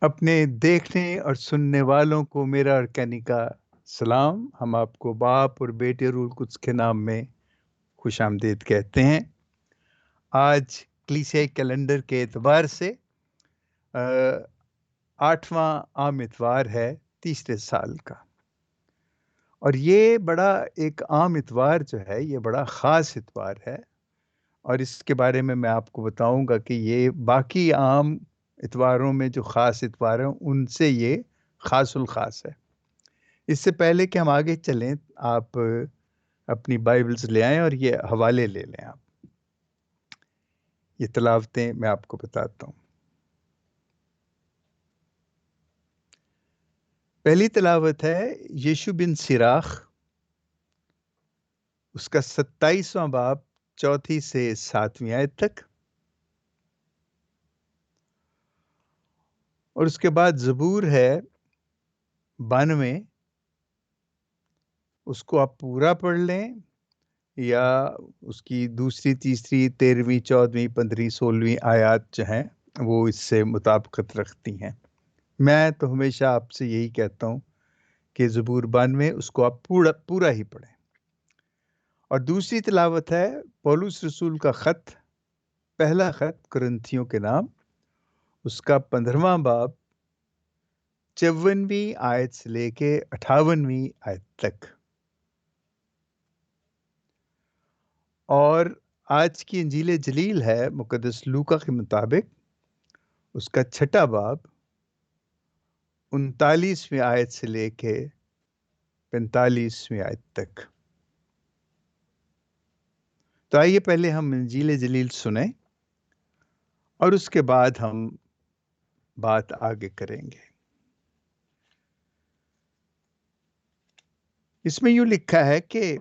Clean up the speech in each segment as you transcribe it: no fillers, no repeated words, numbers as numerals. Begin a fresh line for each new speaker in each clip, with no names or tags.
اپنے دیکھنے اور سننے والوں کو میرا اور کینی کا سلام۔ ہم آپ کو باپ اور بیٹے روح القدس کے نام میں خوش آمدید کہتے ہیں۔ آج کلیسیائی کیلنڈر کے اعتبار سے 8واں عام اتوار ہے تیسرے سال کا، اور یہ بڑا ایک عام اتوار جو ہے یہ بڑا خاص اتوار ہے، اور اس کے بارے میں آپ کو بتاؤں گا کہ یہ باقی عام اتواروں میں جو خاص اتوار ہیں ان سے یہ خاص الخاص ہے۔ اس سے پہلے کہ ہم آگے چلیں، آپ اپنی بائبلز لے آئیں اور یہ حوالے لے لیں۔ آپ یہ تلاوتیں میں آپ کو بتاتا ہوں۔ پہلی تلاوت ہے یشوع بن سراخ، اس کا 27واں باب 4 سے 7 آیت تک، اور اس کے بعد زبور ہے 92، اس کو آپ پورا پڑھ لیں یا اس کی دوسری، تیسری، 13ویں، 14ویں، 15ویں، 16ویں آیات جو ہیں وہ اس سے مطابقت رکھتی ہیں۔ میں تو ہمیشہ آپ سے یہی کہتا ہوں کہ زبور 92 اس کو آپ پورا ہی پڑھیں۔ اور دوسری تلاوت ہے پولس رسول کا خط، پہلا خط کرنتھیوں کے نام، اس کا 15واں باب 54ویں آیت سے لے کے 58ویں آیت تک۔ اور آج کی انجیل جلیل ہے مقدس لوکا کے مطابق اس کا 6 باب 39ویں آیت سے لے کے 45ویں آیت تک۔ تو آئیے پہلے ہم انجیل جلیل سنیں اور اس کے بعد ہم بات آگے کریں گے۔ اس میں یوں لکھا ہے کہ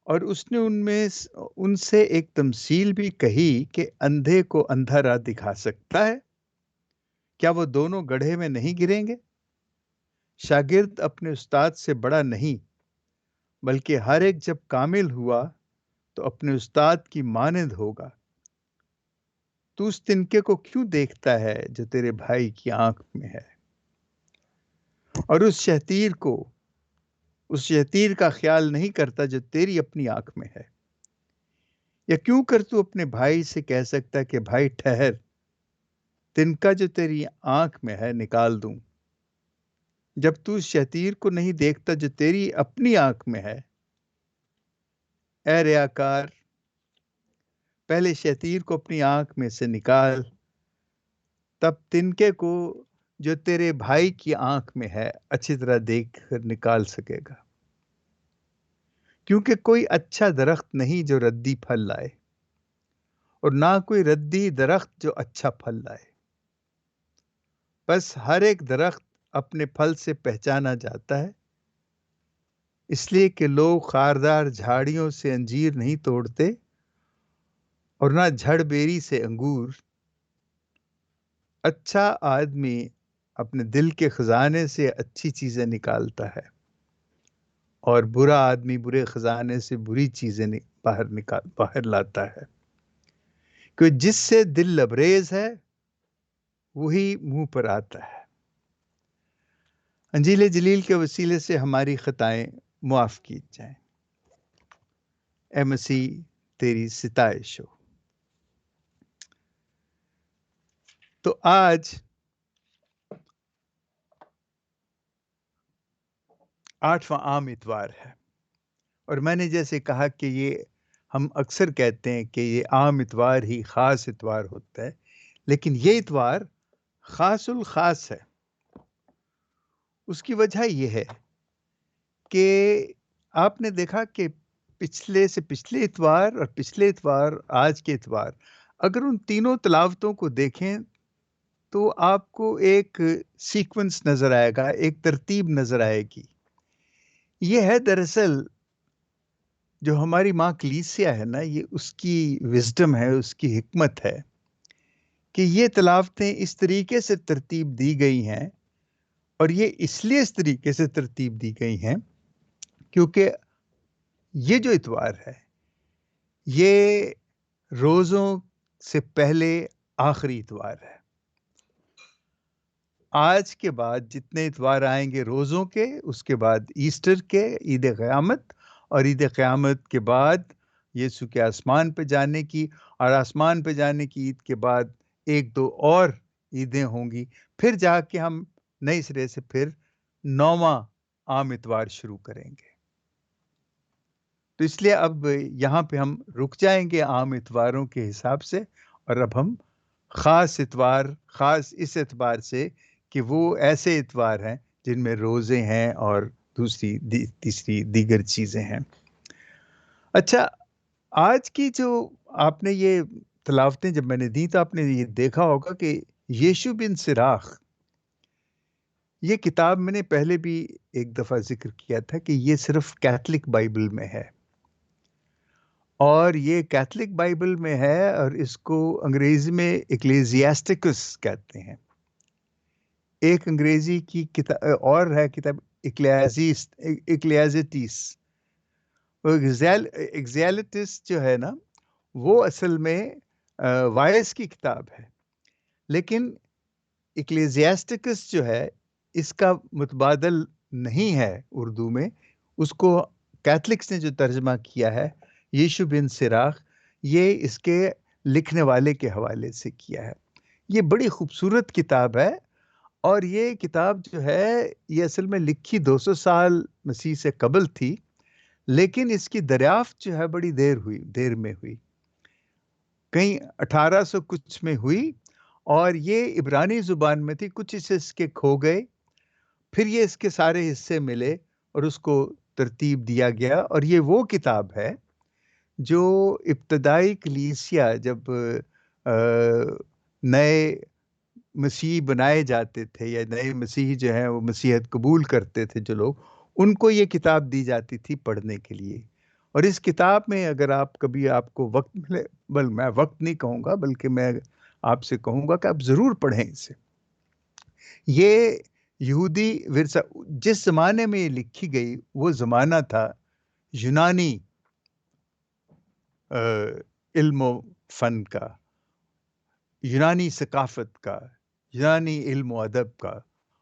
اور اس نے ان سے ایک تمثیل بھی کہی کہ اندھے کو اندھا راہ دکھا سکتا ہے، کیا وہ دونوں گڑھے میں نہیں گریں گے؟ شاگرد اپنے استاد سے بڑا نہیں، بلکہ ہر ایک جب کامل ہوا تو اپنے استاد کی مانند ہوگا۔ تو اس تنکے کو کیوں دیکھتا ہے جو تیرے بھائی کی آنکھ میں ہے، اور اس شتیر کا خیال نہیں کرتا جو تیری اپنی آنکھ میں ہے؟ یا کیوں کر تو اپنے بھائی سے کہہ سکتا ہے کہ بھائی ٹھہر، تنکا جو تیری آنکھ میں ہے نکال دوں، جب تو اس شتیر کو نہیں دیکھتا جو تیری اپنی آنکھ میں ہے؟ اے ریاکار، پہلے شتیر کو اپنی آنکھ میں سے نکال، تب تنکے کو جو تیرے بھائی کی آنکھ میں ہے اچھی طرح دیکھ کر نکال سکے گا۔ کیونکہ کوئی اچھا درخت نہیں جو ردی پھل لائے، اور نہ کوئی ردی درخت جو اچھا پھل لائے۔ بس ہر ایک درخت اپنے پھل سے پہچانا جاتا ہے، اس لیے کہ لوگ خاردار جھاڑیوں سے انجیر نہیں توڑتے اور نہ جھڑ بیری سے انگور۔ اچھا آدمی اپنے دل کے خزانے سے اچھی چیزیں نکالتا ہے، اور برا آدمی برے خزانے سے بری چیزیں باہر لاتا ہے، کہ جس سے دل لبریز ہے وہی منہ پر آتا ہے۔ انجیل جلیل کے وسیلے سے ہماری خطائیں معاف کی جائیں۔ اے مسیح تیری ستائش ہو۔ تو آج 8واں عام اتوار ہے، اور میں نے جیسے کہا کہ یہ ہم اکثر کہتے ہیں کہ یہ عام اتوار ہی خاص اتوار ہوتا ہے، لیکن یہ اتوار خاص الخاص ہے۔ اس کی وجہ یہ ہے کہ آپ نے دیکھا کہ پچھلے سے پچھلے اتوار اور پچھلے اتوار، آج کے اتوار، اگر ان تینوں تلاوتوں کو دیکھیں تو آپ کو ایک سیکوینس نظر آئے گا، ایک ترتیب نظر آئے گی۔ یہ ہے دراصل جو ہماری ماں کلیسیا ہے نا، یہ اس کی وزڈم ہے، اس کی حکمت ہے کہ یہ تلاوتیں اس طریقے سے ترتیب دی گئی ہیں، اور یہ اس لیے اس طریقے سے ترتیب دی گئی ہیں کیونکہ یہ جو اتوار ہے یہ روزوں سے پہلے آخری اتوار ہے، آج کے بعد جتنے اتوار آئیں گے روزوں کے، اس کے بعد ایسٹر کے، عید قیامت، اور عید قیامت کے بعد یسوع کے آسمان پہ جانے کی، اور آسمان پہ جانے کی عید کے بعد ایک دو اور عیدیں ہوں گی، پھر جا کے ہم نئے سرے سے پھر 9واں عام اتوار شروع کریں گے۔ تو اس لیے اب یہاں پہ ہم رک جائیں گے عام اتواروں کے حساب سے، اور اب ہم خاص اتوار، خاص اس اعتبار سے کہ وہ ایسے اتوار ہیں جن میں روزے ہیں اور دوسری تیسری دیگر چیزیں ہیں۔ اچھا، آج کی جو آپ نے یہ تلاوتیں جب میں نے دی تو آپ نے یہ دیکھا ہوگا کہ یشوع بن سراخ، یہ کتاب میں نے پہلے بھی ایک دفعہ ذکر کیا تھا کہ یہ صرف کیتھولک بائبل میں ہے، اور یہ کیتھولک بائبل میں ہے، اور اس کو انگریزی میں ایکلیزیاسٹکس کہتے ہیں۔ ایک انگریزی کی کتاب اور ہے، کتاب ایکلیازیٹیس۔ ایکزیالٹس جو ہے نا، وہ اصل میں وائس کی کتاب ہے، لیکن ایکلیزیاسٹکس جو ہے اس کا متبادل نہیں ہے اردو میں۔ اس کو کیتھولکس نے جو ترجمہ کیا ہے، یشوع بن سراخ، یہ اس کے لکھنے والے کے حوالے سے کیا ہے۔ یہ بڑی خوبصورت کتاب ہے، اور یہ کتاب جو ہے یہ اصل میں لکھی 200 سال مسیح سے قبل تھی، لیکن اس کی دریافت جو ہے بڑی دیر میں ہوئی، کہیں 1800 کچھ میں ہوئی، اور یہ عبرانی زبان میں تھی، کچھ حصے اس کے کھو گئے، پھر یہ اس کے سارے حصے ملے اور اس کو ترتیب دیا گیا، اور یہ وہ کتاب ہے جو ابتدائی کلیسیا جب نئے مسیح بنائے جاتے تھے، یا نئے مسیحی جو ہیں وہ مسیحیت قبول کرتے تھے جو لوگ، ان کو یہ کتاب دی جاتی تھی پڑھنے کے لیے۔ اور اس کتاب میں اگر آپ کبھی آپ کو وقت ملے، میں وقت نہیں کہوں گا بلکہ میں آپ سے کہوں گا کہ آپ ضرور پڑھیں اسے۔ یہ یہودی ورثہ، جس زمانے میں یہ لکھی گئی وہ زمانہ تھا یونانی علم و فن کا، یونانی ثقافت کا، یونانی علم و ادب کا،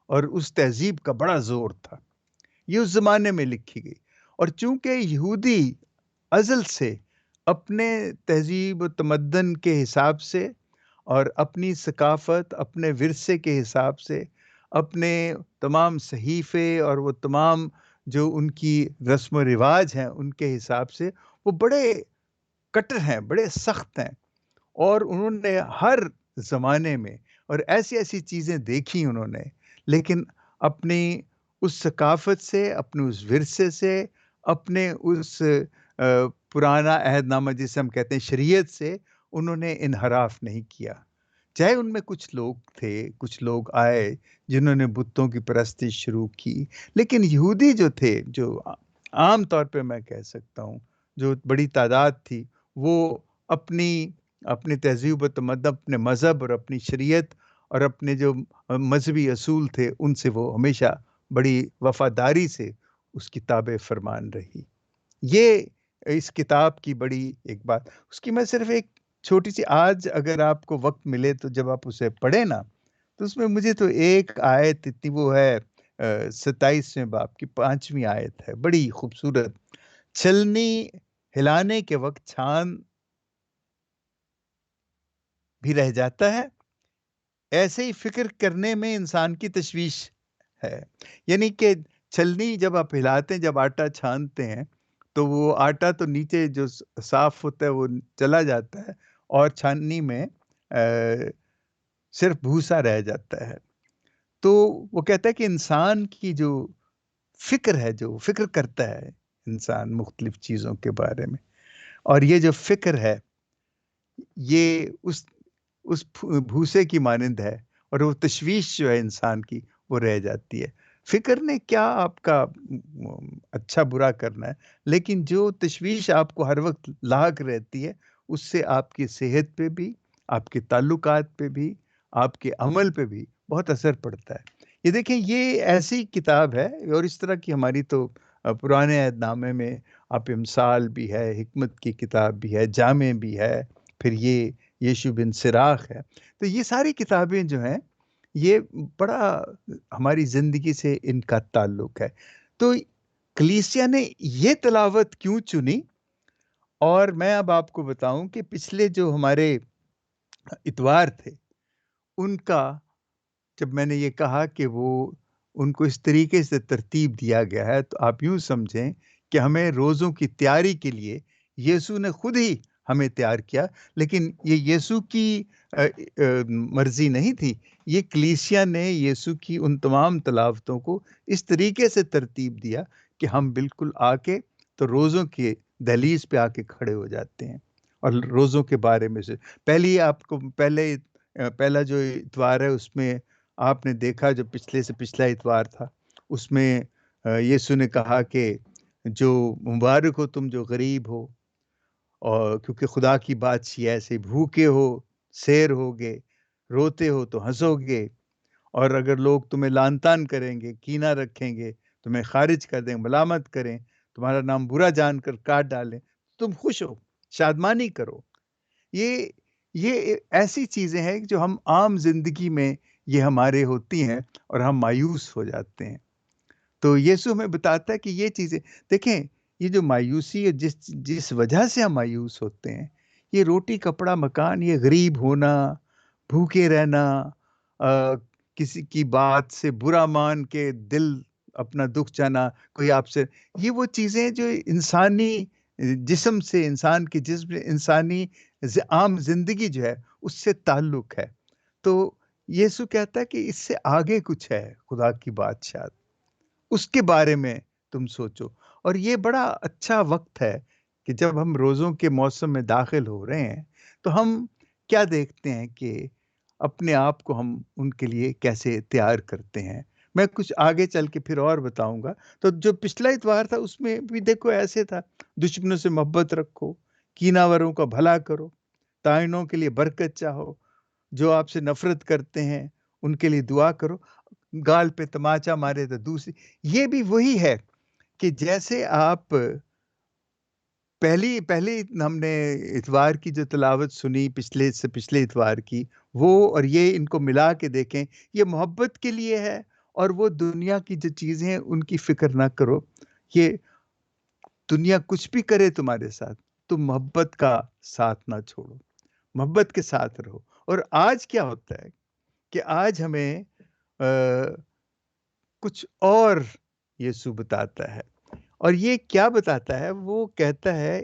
اور اس تہذیب کا بڑا زور تھا۔ یہ اس زمانے میں لکھی گئی، اور چونکہ یہودی ازل سے اپنے تہذیب و تمدن کے حساب سے، اور اپنی ثقافت، اپنے ورثے کے حساب سے، اپنے تمام صحیفے اور وہ تمام جو ان کی رسم و رواج ہیں ان کے حساب سے، وہ بڑے کٹر ہیں، بڑے سخت ہیں، اور انہوں نے ہر زمانے میں اور ایسی ایسی چیزیں دیکھی انہوں نے، لیکن اپنی اس ثقافت سے، اپنے اس ورثے سے، اپنے اس پرانا عہد نامہ جسے ہم کہتے ہیں شریعت سے، انہوں نے انحراف نہیں کیا۔ چاہے ان میں کچھ لوگ تھے، کچھ لوگ آئے جنہوں نے بتوں کی پرستی شروع کی، لیکن یہودی جو تھے، جو عام طور پہ میں کہہ سکتا ہوں جو بڑی تعداد تھی، وہ اپنی تہذیب و تمدن، اپنے مذہب اور اپنی شریعت اور اپنے جو مذہبی اصول تھے ان سے وہ ہمیشہ بڑی وفاداری سے اس کی تابع فرمان رہی۔ یہ اس کتاب کی بڑی ایک بات، اس کی میں صرف ایک چھوٹی سی، آج اگر آپ کو وقت ملے تو جب آپ اسے پڑھیں نا، تو اس میں مجھے تو ایک آیت اتنی، وہ ہے 27ویں باب کی 5ویں آیت ہے، بڑی خوبصورت۔ چلنی ہلانے کے وقت چھان بھی رہ جاتا ہے، ایسے ہی فکر کرنے میں انسان کی تشویش ہے۔ یعنی کہ چھلنی جب آپ ہلاتے ہیں، جب آٹا چھانتے ہیں، تو وہ آٹا تو نیچے جو صاف ہوتا ہے وہ چلا جاتا ہے، اور چھاننی میں صرف بھوسا رہ جاتا ہے۔ تو وہ کہتا ہے کہ انسان کی جو فکر ہے، جو فکر کرتا ہے انسان مختلف چیزوں کے بارے میں، اور یہ جو فکر ہے یہ اس بھوسے کی مانند ہے، اور وہ تشویش جو ہے انسان کی وہ رہ جاتی ہے۔ فکر نے کیا آپ کا اچھا برا کرنا ہے، لیکن جو تشویش آپ کو ہر وقت لاحق رہتی ہے، اس سے آپ کی صحت پہ بھی، آپ کے تعلقات پہ بھی، آپ کے عمل پہ بھی بہت اثر پڑتا ہے۔ یہ دیکھیں، یہ ایسی کتاب ہے، اور اس طرح کی ہماری تو پرانے عہد نامے میں آپ امثال بھی ہے، حکمت کی کتاب بھی ہے، جامع بھی ہے، پھر یہ یشوع بن سراخ ہے۔ تو یہ ساری کتابیں جو ہیں یہ بڑا ہماری زندگی سے ان کا تعلق ہے۔ تو کلیسیا نے یہ تلاوت کیوں چنی؟ اور میں اب آپ کو بتاؤں کہ پچھلے جو ہمارے اتوار تھے ان کا، جب میں نے یہ کہا کہ وہ ان کو اس طریقے سے ترتیب دیا گیا ہے، تو آپ یوں سمجھیں کہ ہمیں روزوں کی تیاری کے لیے یسوع نے خود ہی ہمیں تیار کیا، لیکن یہ یسوع کی مرضی نہیں تھی، یہ کلیسیا نے یسوع کی ان تمام تلاوتوں کو اس طریقے سے ترتیب دیا کہ ہم بالکل آ کے تو روزوں کے دہلیز پہ آ کے کھڑے ہو جاتے ہیں، اور روزوں کے بارے میں سے آپ کو پہلا جو اتوار ہے اس میں آپ نے دیکھا، جو پچھلے سے پچھلا اتوار تھا، اس میں یسوع نے کہا کہ جو مبارک ہو تم جو غریب ہو، اور کیونکہ خدا کی بادشاہی ایسے، بھوکے ہو سیر ہوگے، روتے ہو تو ہنسو گے، اور اگر لوگ تمہیں لعن طعن کریں گے، کینہ رکھیں گے، تمہیں خارج کر دیں، ملامت کریں، تمہارا نام برا جان کر کاٹ ڈالیں، تم خوش ہو، شادمانی کرو۔ یہ ایسی چیزیں ہیں جو ہم عام زندگی میں یہ ہمارے ہوتی ہیں اور ہم مایوس ہو جاتے ہیں۔ تو یسوع ہمیں بتاتا ہے کہ یہ چیزیں دیکھیں، یہ جو مایوسی ہے، جس وجہ سے ہم مایوس ہوتے ہیں، یہ روٹی کپڑا مکان، یہ غریب ہونا، بھوکے رہنا، کسی کی بات سے برا مان کے دل اپنا دکھ جانا، کوئی آپ سے، یہ وہ چیزیں جو انسانی جسم سے، انسان کے جسم سے، انسانی عام زندگی جو ہے اس سے تعلق ہے۔ تو یسوع کہتا ہے کہ اس سے آگے کچھ ہے، خدا کی بادشاہت، اس کے بارے میں تم سوچو۔ اور یہ بڑا اچھا وقت ہے کہ جب ہم روزوں کے موسم میں داخل ہو رہے ہیں تو ہم کیا دیکھتے ہیں کہ اپنے آپ کو ہم ان کے لیے کیسے تیار کرتے ہیں۔ میں کچھ آگے چل کے پھر اور بتاؤں گا۔ تو جو پچھلا اتوار تھا اس میں بھی دیکھو ایسے تھا، دشمنوں سے محبت رکھو، کینہ وروں کا بھلا کرو، تائنوں کے لیے برکت چاہو، جو آپ سے نفرت کرتے ہیں ان کے لیے دعا کرو، گال پہ تماچا مارے تو دوسری۔ یہ بھی وہی ہے کہ جیسے آپ پہلی ہم نے اتوار کی جو تلاوت سنی پچھلے سے پچھلے اتوار کی، وہ اور یہ ان کو ملا کے دیکھیں، یہ محبت کے لیے ہے، اور وہ دنیا کی جو چیزیں ہیں ان کی فکر نہ کرو۔ یہ دنیا کچھ بھی کرے تمہارے ساتھ، تم محبت کا ساتھ نہ چھوڑو، محبت کے ساتھ رہو۔ اور آج کیا ہوتا ہے کہ آج ہمیں کچھ اور یسوع بتاتا ہے، اور یہ کیا بتاتا ہے؟ وہ کہتا ہے،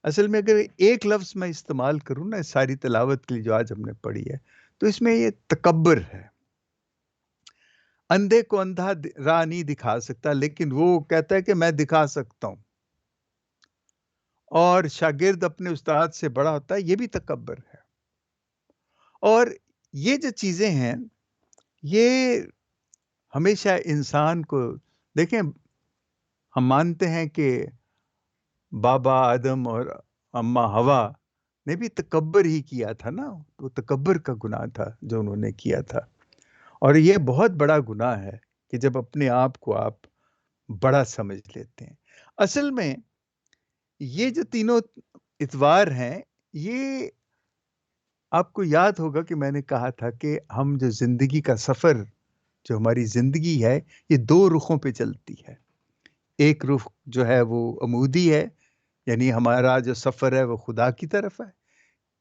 اصل میں اگر ایک لفظ میں استعمال کروں نا ساری تلاوت کے لیے جو آج ہم نے پڑھی ہے، تو اس میں یہ تکبر ہے۔ اندھے کو اندھا راہ نہیں دکھا سکتا، لیکن وہ کہتا ہے کہ میں دکھا سکتا ہوں، اور شاگرد اپنے استاد سے بڑا ہوتا ہے، یہ بھی تکبر ہے۔ اور یہ جو چیزیں ہیں، یہ ہمیشہ انسان کو، دیکھیں، ہم مانتے ہیں کہ بابا آدم اور اماں ہوا نے بھی تکبر ہی کیا تھا نا، وہ تکبر کا گناہ تھا جو انہوں نے کیا تھا، اور یہ بہت بڑا گناہ ہے کہ جب اپنے آپ کو آپ بڑا سمجھ لیتے ہیں۔ اصل میں یہ جو تینوں اتوار ہیں، یہ آپ کو یاد ہوگا کہ میں نے کہا تھا کہ ہم جو زندگی کا سفر، جو ہماری زندگی ہے، یہ دو رخوں پہ چلتی ہے۔ ایک رخ جو ہے وہ عمودی ہے، یعنی ہمارا جو سفر ہے وہ خدا کی طرف ہے۔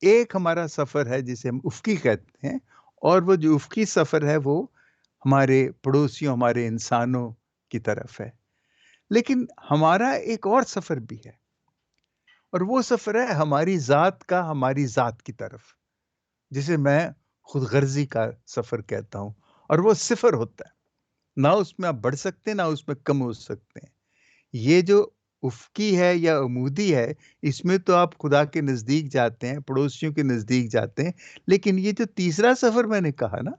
ایک ہمارا سفر ہے جسے ہم افقی کہتے ہیں، اور وہ جو افقی سفر ہے وہ ہمارے پڑوسیوں، ہمارے انسانوں کی طرف ہے۔ لیکن ہمارا ایک اور سفر بھی ہے، اور وہ سفر ہے ہماری ذات کا، ہماری ذات کی طرف، جسے میں خود غرضی کا سفر کہتا ہوں، اور وہ صفر ہوتا ہے، نہ اس میں آپ بڑھ سکتے ہیں، نہ اس میں کم ہو سکتے ہیں۔ یہ جو افقی ہے یا عمودی ہے، اس میں تو آپ خدا کے نزدیک جاتے ہیں، پڑوسیوں کے نزدیک جاتے ہیں، لیکن یہ جو تیسرا سفر میں نے کہا نا،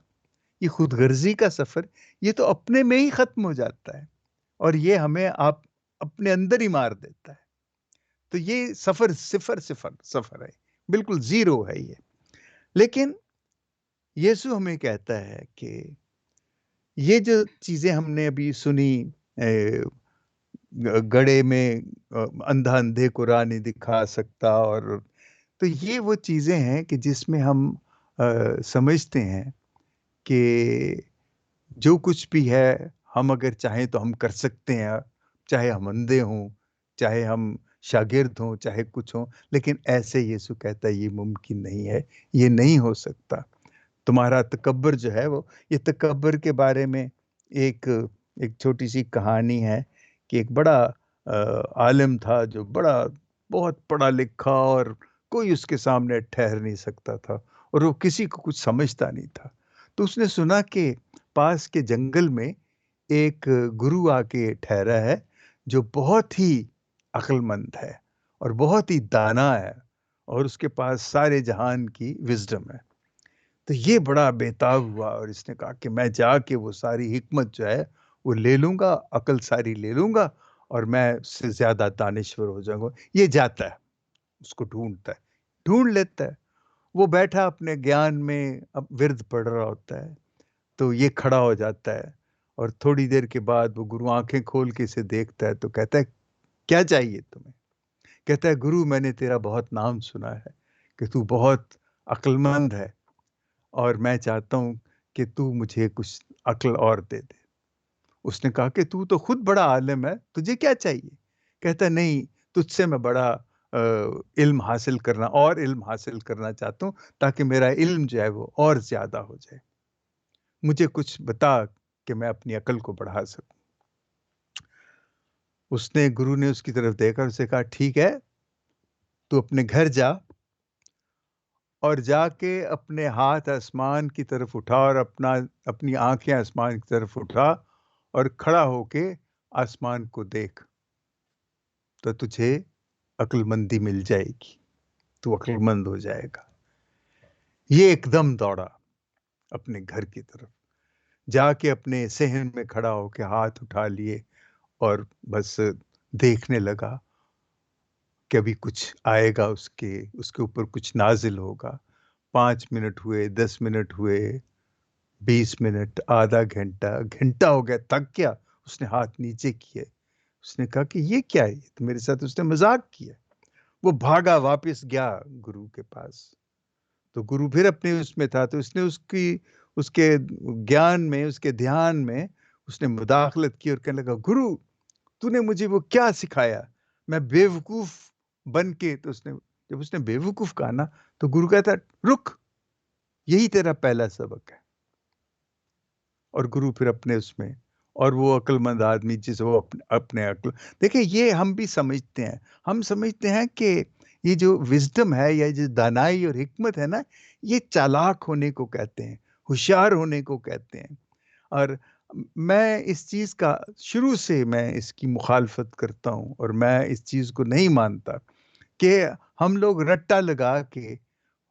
یہ خود غرضی کا سفر، یہ تو اپنے میں ہی ختم ہو جاتا ہے، اور یہ ہمیں آپ اپنے اندر ہی مار دیتا ہے۔ تو یہ سفر صفر سفر ہے، بالکل زیرو ہے یہ۔ لیکن یسوع ہمیں کہتا ہے کہ یہ جو چیزیں ہم نے ابھی سنی، گڑے میں اندھا اندھے کو راہ نہیں دکھا سکتا، اور تو یہ وہ چیزیں ہیں کہ جس میں ہم سمجھتے ہیں کہ جو کچھ بھی ہے ہم اگر چاہیں تو ہم کر سکتے ہیں، چاہے ہم اندھے ہوں، چاہے ہم شاگرد ہوں، چاہے کچھ ہوں، لیکن ایسے یسوع کہتا ہے یہ ممکن نہیں ہے، یہ نہیں ہو سکتا۔ تمہارا تکبر جو ہے وہ، یہ تکبر کے بارے میں ایک ایک چھوٹی سی کہانی ہے کہ ایک بڑا عالم تھا جو بڑا بہت پڑھا لکھا، اور کوئی اس کے سامنے ٹھہر نہیں سکتا تھا، اور وہ کسی کو کچھ سمجھتا نہیں تھا۔ تو اس نے سنا کہ پاس کے جنگل میں ایک گرو آ کے ٹھہرا ہے جو بہت ہی عقل مند ہے اور بہت ہی دانا ہے، اور اس کے پاس سارے جہان کی وزڈم ہے۔ تو یہ بڑا بےتاب ہوا، اور اس نے کہا کہ میں جا کے وہ ساری حکمت جو ہے وہ لے لوں گا، عقل ساری لے لوں گا، اور میں اس سے زیادہ دانشور ہو جاؤں گا۔ یہ جاتا ہے، اس کو ڈھونڈتا ہے، ڈھونڈ لیتا ہے۔ وہ بیٹھا اپنے گیان میں اب ورد پڑھ رہا ہوتا ہے، تو یہ کھڑا ہو جاتا ہے، اور تھوڑی دیر کے بعد وہ گرو آنکھیں کھول کے اسے دیکھتا ہے تو کہتا ہے کیا چاہیے تمہیں؟ کہتا ہے گرو میں نے تیرا بہت نام سنا ہے کہ تو بہت عقل مند ہے، اور میں چاہتا ہوں کہ تو مجھے کچھ عقل اور دے دے۔ اس نے کہا کہ تو خود بڑا عالم ہے، تجھے کیا چاہیے؟ کہتا ہے نہیں، تجھ سے میں بڑا علم حاصل کرنا، اور علم حاصل کرنا چاہتا ہوں، تاکہ میرا علم جو ہے وہ اور زیادہ ہو جائے۔ مجھے کچھ بتا کہ میں اپنی عقل کو بڑھا سکوں۔ گرو نے اس کی طرف دیکھا، اسے کہا ٹھیک ہے، تو اپنے گھر جا، اور جا کے اپنے ہاتھ آسمان کی طرف اٹھا، اور اپنی آنکھیں آسمان کی طرف اٹھا، اور کھڑا ہو کے آسمان کو دیکھ، تو تجھے عقل مندی مل جائے گی، تو عقل مند ہو جائے گا۔ یہ ایک دم دوڑا اپنے گھر کی طرف، جا کے اپنے صحن میں کھڑا ہو کے ہاتھ اٹھا لیے، اور بس دیکھنے لگا کہ ابھی کچھ آئے گا، اس کے اوپر کچھ نازل ہوگا۔ 5 منٹ ہوئے، 10 منٹ ہوئے، 20 منٹ، آدھا گھنٹہ، گھنٹہ ہو گیا، تھک گیا، اس نے ہاتھ نیچے کیے۔ اس نے کہا کہ یہ کیا ہے؟ تو میرے ساتھ اس نے مذاق کیا۔ وہ بھاگا، واپس گیا گرو کے پاس، تو گرو پھر اپنے اس میں تھا، تو اس نے اس کے گیان میں، اس کے دھیان میں اس نے مداخلت کی، اور کہنے لگا گرو تو نے مجھے وہ کیا سکھایا؟ میں بیوقوف بن کے، تو جب اس نے بیوقوف کہا نا، تو گرو کہتا رک، یہی تیرا پہلا سبق ہے۔ اور گرو پھر اپنے اس میں، اور وہ عقل مند آدمی جسے وہ اپنے عقل، دیکھیں یہ ہم بھی سمجھتے ہیں، ہم سمجھتے ہیں کہ یہ جو وزڈم ہے، یا جو دانائی اور حکمت ہے نا، یہ چالاک ہونے کو کہتے ہیں، ہوشیار ہونے کو کہتے ہیں۔ اور میں اس چیز کا شروع سے میں اس کی مخالفت کرتا ہوں، اور میں اس چیز کو نہیں مانتا کہ ہم لوگ رٹا لگا کے،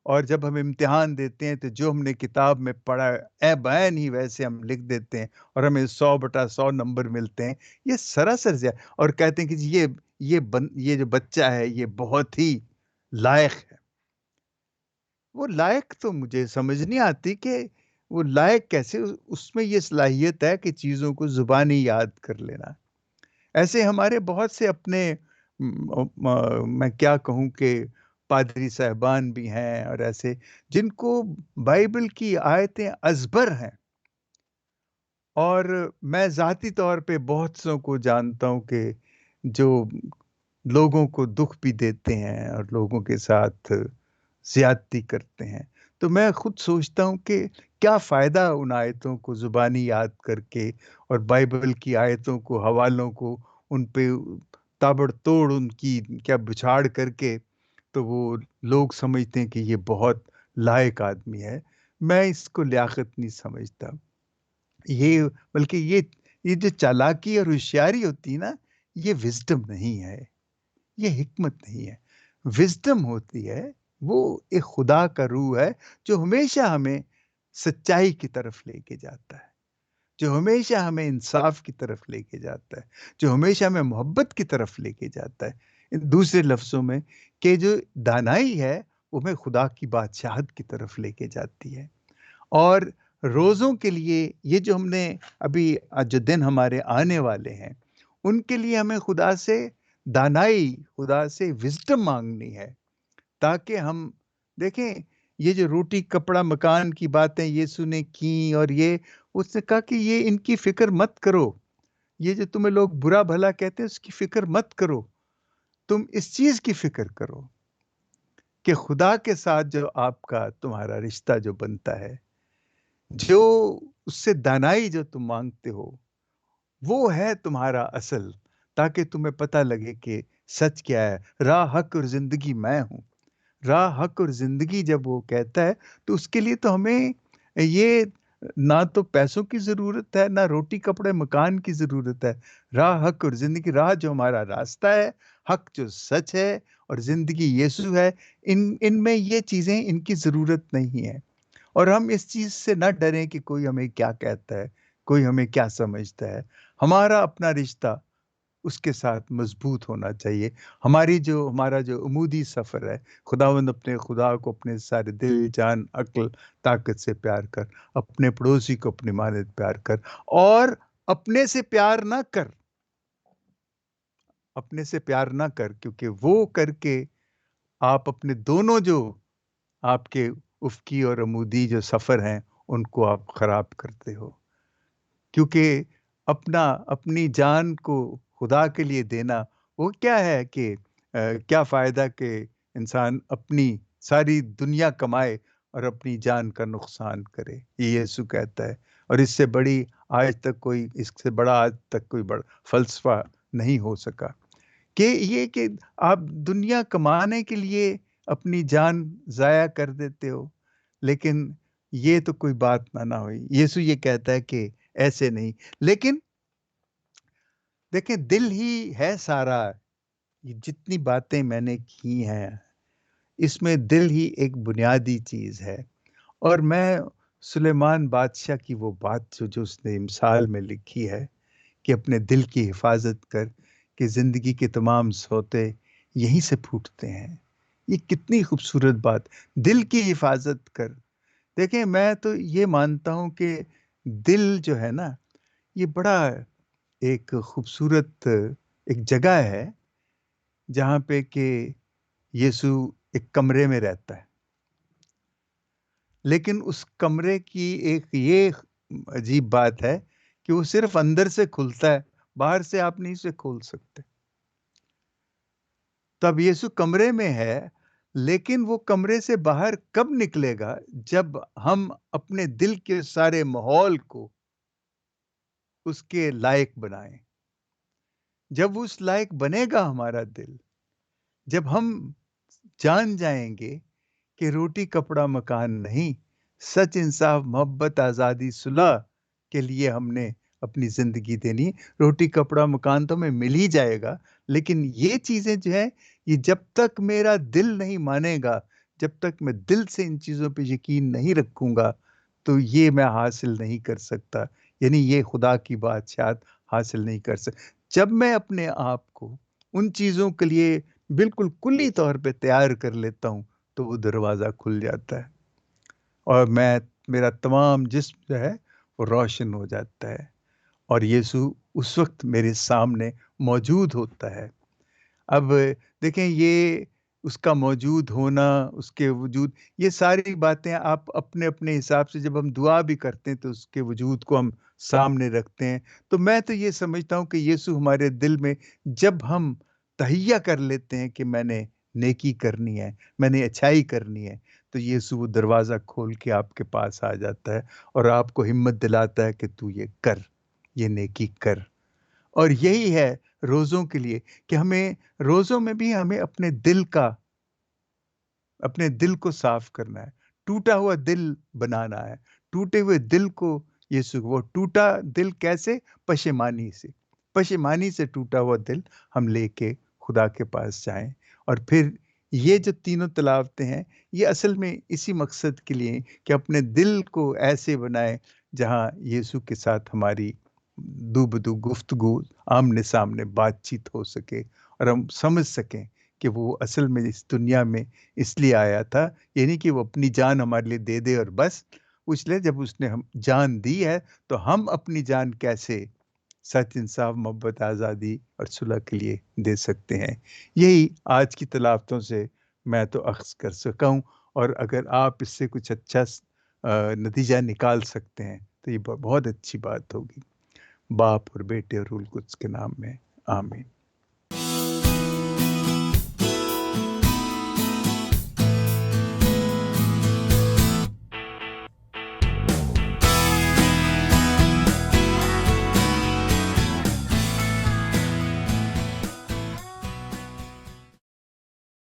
اور جب ہم امتحان دیتے ہیں تو جو ہم نے کتاب میں پڑھا بین ہی ویسے ہم لکھ دیتے ہیں، اور ہمیں 100/100 نمبر ملتے ہیں۔ یہ سراسر اور کہتے ہیں کہ جی یہ جو بچہ ہے یہ بہت ہی لائق ہے۔ وہ لائق تو مجھے سمجھ نہیں آتی کہ وہ لائق کیسے، اس میں یہ صلاحیت ہے کہ چیزوں کو زبانی یاد کر لینا۔ ایسے ہمارے بہت سے اپنے میں کیا کہوں کہ پادری صاحبان بھی ہیں، اور ایسے جن کو بائبل کی آیتیں ازبر ہیں، اور میں ذاتی طور پہ بہت سوں کو جانتا ہوں کہ جو لوگوں کو دکھ بھی دیتے ہیں، اور لوگوں کے ساتھ زیادتی کرتے ہیں۔ تو میں خود سوچتا ہوں کہ کیا فائدہ ان آیتوں کو زبانی یاد کر کے، اور بائبل کی آیتوں کو، حوالوں کو ان پہ تابڑ توڑ ان کی کیا بچھاڑ کر کے، تو وہ لوگ سمجھتے ہیں کہ یہ بہت لائق آدمی ہے۔ میں اس کو لیاقت نہیں سمجھتا، بلکہ یہ جو چالاکی اور ہوشیاری ہوتی ہے نا، یہ وزڈم نہیں ہے، یہ حکمت نہیں ہے۔ وزڈم ہوتی ہے، وہ ایک خدا کا روح ہے جو ہمیشہ ہمیں سچائی کی طرف لے کے جاتا ہے، جو ہمیشہ ہمیں انصاف کی طرف لے کے جاتا ہے، جو ہمیشہ ہمیں محبت کی طرف لے کے جاتا ہے۔ دوسرے لفظوں میں کہ جو دانائی ہے وہ ہمیں خدا کی بادشاہت کی طرف لے کے جاتی ہے۔ اور روزوں کے لیے یہ جو ہم نے ابھی جو دن ہمارے آنے والے ہیں، ان کے لیے ہمیں خدا سے دانائی، خدا سے وزڈم مانگنی ہے، تاکہ ہم دیکھیں یہ جو روٹی کپڑا مکان کی باتیں یسوع نے کی، اور یہ اس نے کہا کہ یہ ان کی فکر مت کرو، یہ جو تمہیں لوگ برا بھلا کہتے ہیں اس کی فکر مت کرو، تم اس چیز کی فکر کرو کہ خدا کے ساتھ جو آپ کا تمہارا رشتہ جو بنتا ہے، جو اس سے دانائی جو تم مانگتے ہو، وہ ہے تمہارا اصل، تاکہ تمہیں پتہ لگے کہ سچ کیا ہے۔ راہ حق اور زندگی میں ہوں۔ راہ حق اور زندگی جب وہ کہتا ہے تو اس کے لیے تو ہمیں یہ نہ تو پیسوں کی ضرورت ہے، نہ روٹی کپڑے مکان کی ضرورت ہے۔ راہ حق اور زندگی، راہ جو ہمارا راستہ ہے، حق جو سچ ہے، اور زندگی یسوع ہے، ان میں یہ چیزیں ان کی ضرورت نہیں ہے۔ اور ہم اس چیز سے نہ ڈریں کہ کوئی ہمیں کیا کہتا ہے، کوئی ہمیں کیا سمجھتا ہے۔ ہمارا اپنا رشتہ اس کے ساتھ مضبوط ہونا چاہیے۔ ہمارا جو عمودی سفر ہے، خداوند اپنے خدا کو اپنے سارے دل، جان، عقل، طاقت سے پیار کر، اپنے پڑوسی کو اپنی مانند پیار کر، اور اپنے سے پیار نہ کر، اپنے سے پیار نہ کر، کیونکہ وہ کر کے آپ اپنے دونوں جو آپ کے افقی اور عمودی جو سفر ہیں ان کو آپ خراب کرتے ہو۔ کیونکہ اپنی جان کو خدا کے لیے دینا، وہ کیا ہے کہ کیا فائدہ کہ انسان اپنی ساری دنیا کمائے اور اپنی جان کا نقصان کرے، یہ یسوع کہتا ہے۔ اور اس سے بڑا آج تک کوئی بڑا فلسفہ نہیں ہو سکا کہ یہ کہ آپ دنیا کمانے کے لیے اپنی جان ضائع کر دیتے ہو، لیکن یہ تو کوئی بات نہ ہوئی۔ یسوع یہ کہتا ہے کہ ایسے نہیں، لیکن دیکھیں دل ہی ہے سارا، یہ جتنی باتیں میں نے کی ہیں اس میں دل ہی ایک بنیادی چیز ہے۔ اور میں سلیمان بادشاہ کی وہ بات جو اس نے مثال میں لکھی ہے کہ اپنے دل کی حفاظت کر، کہ زندگی کے تمام سوتے یہیں سے پھوٹتے ہیں، یہ کتنی خوبصورت بات، دل کی حفاظت کر۔ دیکھیں میں تو یہ مانتا ہوں کہ دل جو ہے نا، یہ بڑا ایک خوبصورت ایک جگہ ہے جہاں پہ کہ یسوع ایک کمرے میں رہتا ہے، لیکن اس کمرے کی ایک یہ عجیب بات ہے کہ وہ صرف اندر سے کھلتا ہے، باہر سے آپ نہیں اسے کھول سکتے۔ تب یسوع کمرے میں ہے، لیکن وہ کمرے سے باہر کب نکلے گا؟ جب ہم اپنے دل کے سارے ماحول کو اس کے لائق بنائیں۔ جب اس لائق بنے گا ہمارا دل، جب ہم جان جائیں گے کہ روٹی کپڑا مکان نہیں، سچ، انصاف، محبت، آزادی، صلح کے لیے ہم نے اپنی زندگی دینی۔ روٹی کپڑا مکان تو ہمیں مل ہی جائے گا، لیکن یہ چیزیں جو ہیں، یہ جب تک میرا دل نہیں مانے گا، جب تک میں دل سے ان چیزوں پہ یقین نہیں رکھوں گا، تو یہ میں حاصل نہیں کر سکتا، یعنی یہ خدا کی بادشاہت حاصل نہیں کر سکتا۔ جب میں اپنے آپ کو ان چیزوں کے لیے بالکل کلی طور پہ تیار کر لیتا ہوں، تو وہ دروازہ کھل جاتا ہے، اور میرا تمام جسم جو ہے وہ روشن ہو جاتا ہے، اور یسوع اس وقت میرے سامنے موجود ہوتا ہے۔ اب دیکھیں، یہ اس کا موجود ہونا، اس کے وجود، یہ ساری باتیں آپ اپنے اپنے حساب سے جب ہم دعا بھی کرتے ہیں تو اس کے وجود کو ہم سامنے رکھتے ہیں۔ تو میں تو یہ سمجھتا ہوں کہ یسوع ہمارے دل میں جب ہم تہیہ کر لیتے ہیں کہ میں نے نیکی کرنی ہے، میں نے اچھائی کرنی ہے، تو یسوع وہ دروازہ کھول کے آپ کے پاس آ جاتا ہے اور آپ کو ہمت دلاتا ہے کہ تو یہ کر، یہ نیکی کر۔ اور یہی ہے روزوں کے لیے کہ ہمیں روزوں میں بھی ہمیں اپنے دل کو صاف کرنا ہے، ٹوٹا ہوا دل بنانا ہے، ٹوٹے ہوئے دل کو یسوع، وہ ٹوٹا دل کیسے؟ پشیمانی سے ٹوٹا ہوا دل ہم لے کے خدا کے پاس جائیں۔ اور پھر یہ جو تینوں تلاوتیں ہیں، یہ اصل میں اسی مقصد کے لیے کہ اپنے دل کو ایسے بنائیں جہاں یسوع کے ساتھ ہماری دو بدو گفتگو، آمنے سامنے بات چیت ہو سکے، اور ہم سمجھ سکیں کہ وہ اصل میں اس دنیا میں اس لیے آیا تھا، یعنی کہ وہ اپنی جان ہمارے لیے دے دے، اور بس اس لیے جب اس نے ہم جان دی ہے تو ہم اپنی جان کیسے سچ، انصاف، محبت، آزادی اور صلح کے لیے دے سکتے ہیں۔ یہی آج کی تلاوتوں سے میں تو اخذ کر سکا ہوں، اور اگر آپ اس سے کچھ اچھا نتیجہ نکال سکتے ہیں تو یہ بہت اچھی بات ہوگی۔ باپ اور بیٹے اور روح القدس کے نام میں، آمین۔